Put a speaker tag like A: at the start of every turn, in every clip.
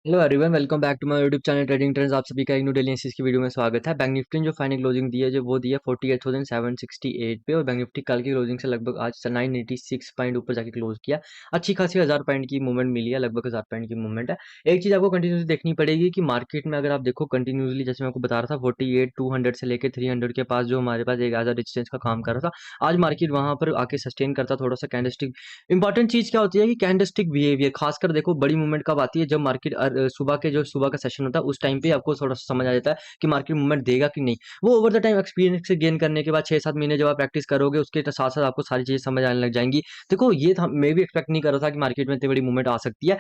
A: Hello everyone, welcome back to my YouTube channel trading trends. आप सभी का एक न्यू डेली एनालिसिस की वीडियो में स्वागत है। बैंक निफ्टी ने जो फाइनल क्लोजिंग दी है जो वो दी है 48,768 पे, और बैंक निफ्टी कल की क्लोजिंग से लगभग आज 986 पॉइंट ऊपर जाके क्लोज किया। अच्छी खासी 1000 पॉइंट की मूवमेंट मिली है, लगभग 1000 पॉइंट की मूवमेंट है। एक चीज आपको कंटिन्यूसली देखनी पड़ेगी कि मार्केट में अगर आप देखो कंटिन्यूसली, जैसे मैं आपको बता रहा था 48,200 से लेकर 300 के पास जो हमारे पास एक एज रेजिस्टेंस का काम कर रहा था, आज मार्केट वहां पर आके सस्टेन करता थोड़ा सा कैंडलस्टिक। इंपॉर्टेंट चीज क्या होती है कि कैंडलस्टिक बिहेवियर, खासकर देखो बड़ी मूवमेंट कब आती है, जब मार्केट सुबह का सेशन होता है उस टाइम पे आपको थोड़ा सा समझ आ जाता है कि मार्केट मूवमेंट देगा कि नहीं। वो ओवर द टाइम एक्सपीरियंस से गेन करने के बाद 6-7 महीने जब आप प्रैक्टिस करोगे उसके साथ साथ आपको सारी चीजें समझ आने लग जाएंगी। देखो ये था, मैं भी एक्सपेक्ट नहीं कर रहा था कि मार्केट में इतनी बड़ी मूवमेंट आ सकती है।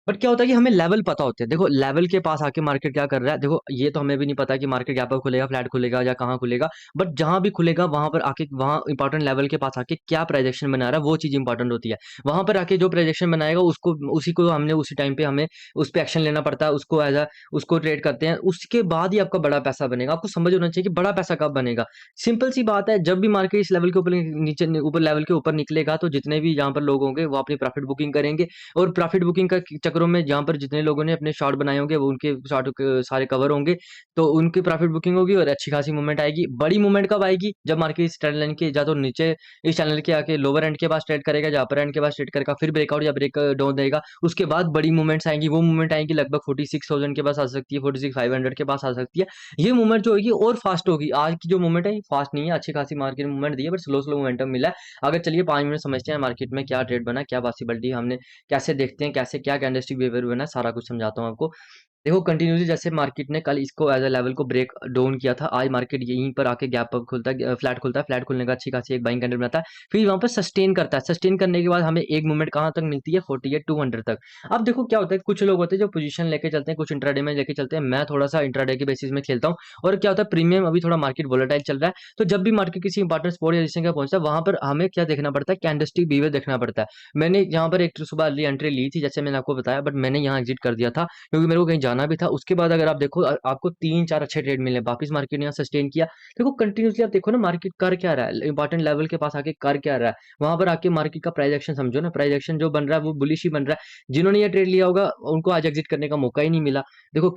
A: बट क्या होता है कि हमें लेवल पता होते हैं। देखो लेवल के पास आके मार्केट क्या कर रहा है, देखो ये तो हमें भी नहीं पता कि मार्केट गैप अप खुलेगा, फ्लैट खुलेगा या कहाँ खुलेगा। बट जहां भी खुलेगा वहां पर आके, वहां इंपॉर्टेंट लेवल के पास आके क्या प्रोजेक्शन बना रहा है वो चीज इंपॉर्टेंट होती है। वहां पर आके जो प्रोजेक्शन बनाएगा उसको, उसी को हमने उसी टाइम पे हमें उस पर एक्शन लेना पड़ता है, उसको एज अ उसको ट्रेड करते हैं। उसके बाद ही आपका बड़ा पैसा बनेगा। आपको समझ होना चाहिए कि बड़ा पैसा कब बनेगा। सिंपल सी बात है, जब भी मार्केट इस लेवल के ऊपर नीचे ऊपर लेवल के ऊपर निकलेगा तो जितने भी यहाँ पर लोग होंगे वो अपनी प्रॉफिट बुकिंग करेंगे। और प्रॉफिट बुकिंग का चक्करों में जहाँ पर जितने लोगों ने अपने शॉर्ट बनाए होंगे वो उनके शॉर्ट सारे कवर होंगे। तो उनकी प्रॉफिट बुकिंग होगी और अच्छी खासी मूवमेंट आएगी। बड़ी मूवमेंट कब आएगी, जब मार्केट इस ट्रेंड लाइन के या तो नीचे इस चैनल के आके लोअर एंड के पास ट्रेड करेगा या अपर एंड के पास ट्रेड करेगा, फिर ब्रेकआउट या ब्रेक डाउन देगा। उसके बाद बड़ी मूवमेंट्स आएंगी। वो मूवमेंट आएंगी लगभग 46,000 के पास आ सकती है, 46,500 के पास आ सकती है। ये मूवमेंट जो होगी और फास्ट होगी। आज की जो मूवमेंट है फास्ट नहीं है, अच्छी खासी मार्केट मूवमेंट दी है, बट स्लो स्लो मोमेंटम मिला है। अगर चलिए 5 मिनट समझते हैं मार्केट में क्या ट्रेड बना, क्या पॉसिबिलिटी हमने, कैसे देखते हैं, कैसे क्या कैंडलस्टिक बिहेवियर बना है, सारा कुछ समझाता हूँ आपको। देखो कंटिन्यूसली जैसे मार्केट ने कल इसको एज अ लेवल को ब्रेक डाउन किया था, आज मार्केट यहीं पर आके गैप अप खुलता है, फ्लैट खुलता है। फ्लैट खुलने का अच्छी खासी एक बाइंग कैंडल बनाता है, फिर वहां पर सस्टेन करता है। सस्टेन करने के बाद हमें एक मूवमेंट कहाँ तक मिलती है, 48,200 तक। अब देखो क्या होता है, कुछ लोग होते हैं जो पोजीशन लेके चलते हैं, कुछ इंट्राडे में लेके चलते हैं। मैं थोड़ा सा इंट्राडे के बेसिस में खेलता हूँ। और क्या होता है, प्रीमियम अभी थोड़ा मार्केट वोलेटाइल चल रहा है, तो जब भी मार्केट किसी इंपॉर्टेंट स्पॉट या रेजिस्टेंस का पहुंचता है वहां पर हमें क्या देखना पड़ता है, कैंडलस्टिक बिहेवियर देखना पड़ता है। मैंने यहाँ पर एक सुबह अर्ली एंट्री ली थी जैसे मैंने आपको बताया, बट मैंने यहाँ एग्जिट कर दिया था क्योंकि मेरे को कहीं जाना भी था। उसके बाद अगर आप देखो आपको 3-4 अच्छे ट्रेड मिले, वापिस मार्केट ने यहाँ सस्टेन किया। देखो कंटिन्यूसली आप देखो ना मार्केट कर क्या रहा है, इंपॉर्टेंट लेवल के पास आके कर क्या रहा है। वहां पर आके मार्केट का प्राइस एक्शन समझो ना, प्राइस एक्शन जो बन रहा है वो बुलिश ही बन रहा है। जिन्होंने ये ट्रेड लिया होगा उनको आज एग्जिट करने का मौका ही नहीं मिला। देखो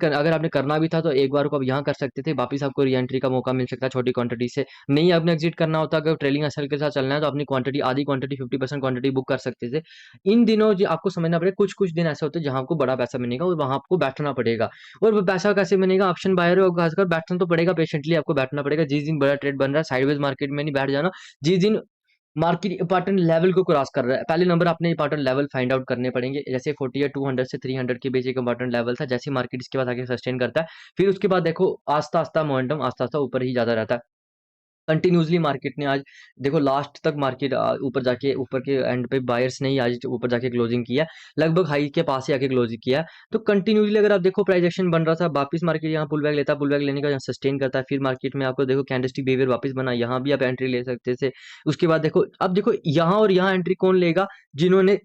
A: अगर आपने करना भी था तो एक बार को आप यहाँ कर सकते थे, वापिस आपको री एंट्री का मौका मिल सकता है छोटी क्वांटिटी से। नहीं आपने एग्जिट करना होता, अगर ट्रेलिंग एसएल के साथ चलना है तो अपनी क्वांटिटी, आधी क्वांटिटी, 50% क्वांटिटी बुक कर सकते थे। इन दिनों जो आपको समझना पड़ेगा, कुछ कुछ दिन ऐसे होते हैं जहां आपको बड़ा पैसा मिलेगा और वहां आपको बैठना पड़ेगा। और वो पैसा कैसे बनेगा, ऑप्शन बायर हो खासकर बैठना तो पड़ेगा, पेशेंटली आपको बैठना पड़ेगा। जिस दिन बड़ा ट्रेड बन रहा है साइडवेज मार्केट में नहीं बैठ जाना। जिस दिन मार्केट इंपॉर्टेंट लेवल को क्रॉस कर रहा है, पहले नंबर अपने इंपॉर्टेंट लेवल फाइंड आउट करने पड़ेंगे। जैसे 40 या 200 से 300 के बीच एक इंपॉर्टेंट लेवल था, जैसे मार्केट इसके बाद आगे सस्टेन करता है, फिर उसके बाद देखो आस्ता आस्ता मोमेंटम आस्ता आस्ता ऊपर ही ज्यादा रहता है। कंटिन्यूसली मार्केट ने आज देखो लास्ट तक मार्केट ऊपर जाके, ऊपर के एंड पे बायर्स ने ही आज ऊपर जाके क्लोजिंग किया, लगभग हाई के पास ही आके क्लोजिंग किया। तो कंटिन्यूसली अगर आप देखो प्राइस एक्शन बन रहा था, वापस मार्केट यहाँ पुल बैक लेता, पुल बैक लेने का यहाँ सस्टेन करता है, फिर मार्केट में आपको देखो कैंडलस्टिक बिहेवियर वापस बना, यहाँ भी आप एंट्री ले सकते थे। उसके बाद देखो, अब देखो यहाँ और यहाँ एंट्री कौन लेगा, जिन्होंने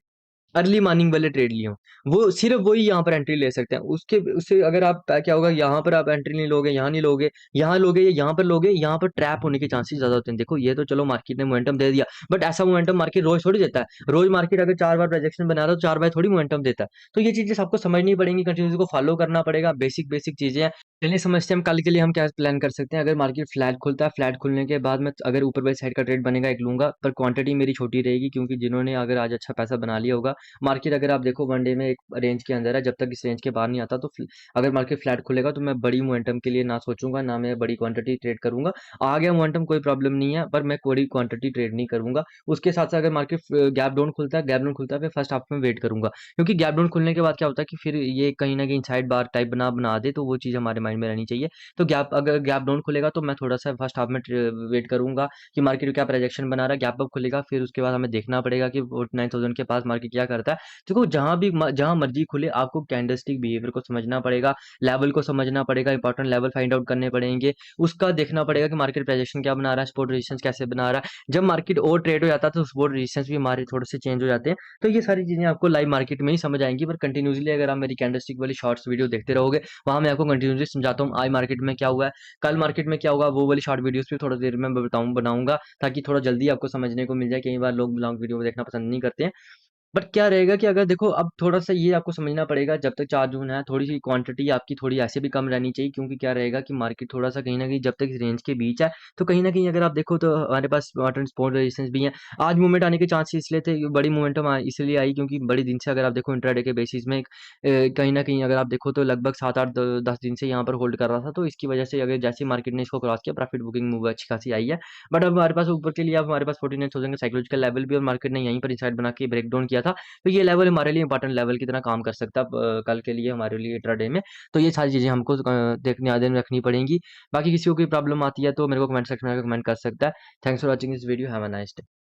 A: अर्ली मॉर्निंग वाले ट्रेड लिए हों, वो सिर्फ वही यहाँ पर एंट्री ले सकते हैं। उसके उससे अगर आप क्या होगा, यहाँ पर आप एंट्री नहीं लोगे, यहाँ नहीं लोगे, यहाँ लोगे या यहाँ पर लोगे, यहाँ पर ट्रैप होने के चांसेस ज्यादा होते हैं। देखो ये तो चलो मार्केट ने मोमेंटम दे दिया, बट ऐसा मोमेंटम मार्केट रोज थोड़ी देता है। रोज मार्केट अगर 4 बार प्रोजेक्शन बना रहा है तो 4 बार थोड़ी मोमेंटम देता है। तो ये चीजें सबको समझनी पड़ेंगी, कंटिन्यूस को फॉलो करना पड़ेगा, बेसिक बेसिक चीजें हैं। चलिए समझते हैं हम कल के लिए हम क्या प्लान कर सकते हैं। अगर मार्केट फ्लैट खुलता है, फ्लैट खुलने के बाद मैं अगर ऊपर वाली साइड का ट्रेड बनेगा एक लूंगा, पर क्वांटिटी मेरी छोटी रहेगी क्योंकि जिन्होंने अगर आज अच्छा पैसा बना लिया होगा। मार्केट अगर आप देखो वनडे में एक रेंज के अंदर है, जब तक इस रेंज के बाहर नहीं आता तो अगर मार्केट फ्लैट खुलेगा तो मैं बड़ी मोमेंटम के लिए ना सोचूंगा, ना मैं बड़ी क्वांटिटी ट्रेड करूंगा। आ गया मोमेंटम कोई प्रॉब्लम नहीं है, पर मैं बड़ी क्वांटिटी ट्रेड नहीं करूंगा। उसके साथ साथ अगर मार्केट गैप डाउन खुलता है, गैप डाउन खुलता है, फिर फर्स्ट हाफ में वेट करूंगा। क्योंकि गैप डाउन खुलने के बाद क्या होता है कि फिर ये कहीं ना कहीं साइड बार टाइप बना बना दे, तो वो चीज़ हमारे माइंड में रहनी चाहिए। तो गैप, अगर गैप डाउन खुलेगा तो मैं थोड़ा सा फर्स्ट हाफ में वेट करूंगा कि मार्केट क्या प्रोजेक्शन बना रहा है। गैप अप खुलेगा फिर उसके बाद हमें देखना पड़ेगा कि 49,000 के पास मार्केट क्या करता है। देखो जहां भी जहां मर्जी खुले, आपको कैंडलस्टिक बिहेवियर को समझना पड़ेगा, लेवल को समझना पड़ेगा, इंपॉर्टेंट लेवल फाइंड आउट करने पड़ेंगे। उसका देखना पड़ेगा कि मार्केट प्रोजेक्शन क्या बना रहा है, स्पोर्ट रेजिस्टेंस कैसे बना रहा है। जब मार्केट और ट्रेड हो जाता है तो स्पोर्ट रेजिस्टेंस भी हमारे थोड़े से चेंज हो जाते हैं। तो ये सारी चीजें आपको लाइव मार्केट में ही समझ आएंगी, पर कंटिन्यूसली अगर आप मेरी कैंडलस्टिक वाली शॉर्ट्स वीडियो देखते रहोगे, वहां मैं आपको कंटिन्यूसली समझाता हूँ आई मार्केट में क्या हुआ है, कल मार्केट में क्या होगा। वो वाली शॉर्ट वीडियोस भी थोड़ा देर में बताऊँ बनाऊंगा, ताकि थोड़ा जल्दी आपको समझने को मिल जाए। कई बार लोग लॉन्ग वीडियो देखना पसंद नहीं करते हैं। बट क्या रहेगा कि अगर देखो अब थोड़ा-सा ये आपको समझना पड़ेगा, जब तक 4 जून है, थोड़ी-सी क्वांटिटी आपकी थोड़ी ऐसे भी कम रहनी चाहिए, क्योंकि क्या रहेगा कि मार्केट थोड़ा-सा कहीं न कहीं जब तक इस रेंज के बीच है, तो कहीं न कहीं अगर आप देखो तो हमारे पास स्मार्ट एंड सपोर्ट रेजिस्टेंस भी हैं। आज मूवमेंट आने के चांस इसलिए थे, बड़ी मोमेंटम इसलिए आई क्योंकि बड़े दिन से अगर आप देखो इंट्राडे के बेसिस में कहीं न कहीं अगर आप देखो तो लगभग 7-8 द 10 दिन से यहाँ पर होल्ड कर रहा था, तो इसकी वजह से अगर जैसे ही मार्केट ने इसको क्रॉस किया, प्रॉफिट बुकिंग मूव अच्छी खासी आई है। बट अब हमारे पास ऊपर के लिए अब हमारे पास 49,000 का साइकोलॉजिकल लेवल भी और मार्केट ने यहीं पर इनसाइड बना के ब्रेक डाउन किया था। तो ये लेवल हमारे लिए इंपॉर्टेंट लेवल की तरह काम कर सकता है कल के लिए हमारे लिए इंट्राडे में। तो ये सारी चीज़ें हमको देखने ध्यान में रखनी पड़ेंगी। बाकी किसी को कोई प्रॉब्लम आती है तो मेरे को कमेंट सेक्शन में कमेंट कर सकता है। Thanks for watching this video. Have a nice day.